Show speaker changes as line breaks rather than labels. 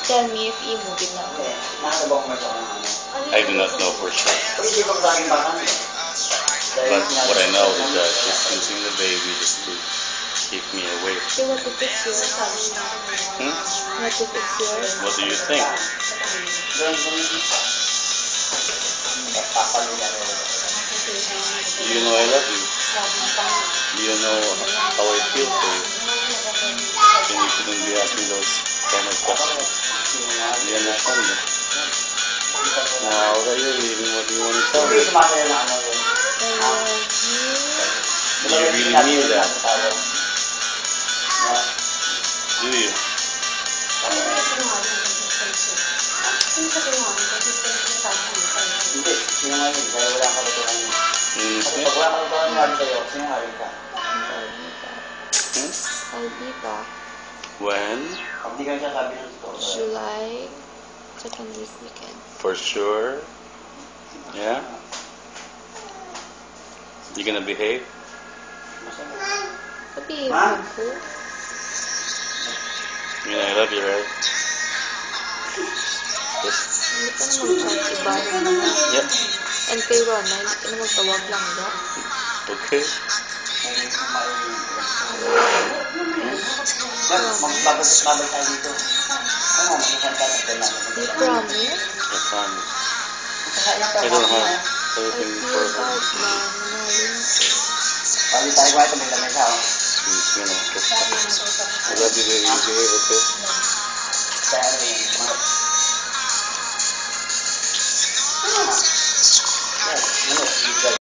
Tell me if i-move na ako.
I do not know for sure. But what I know is that she's using the baby just to keep me away.
So what if it's yours? What if it's yours?
What do you think? Do you know I love you? Do you know how I feel for you? Then you shouldn't be asking those kind of questions. Do you understand me? Now that you're leaving, what do you want to tell me? Do you really mean that? Do you?
I'll be back.
When?
July 2nd weekend.
For sure? Yeah? You gonna behave?
Sabi, ako.
You know I love you, right? Yes.
Hindi ka na mag-chat, iba naman na.
Yep.
And kay Rona, hindi ka na magtawag lang ba?
Okay.
You promise?
I promise. I don't have anything for her. She's gonna I love you, baby. You behave, okay?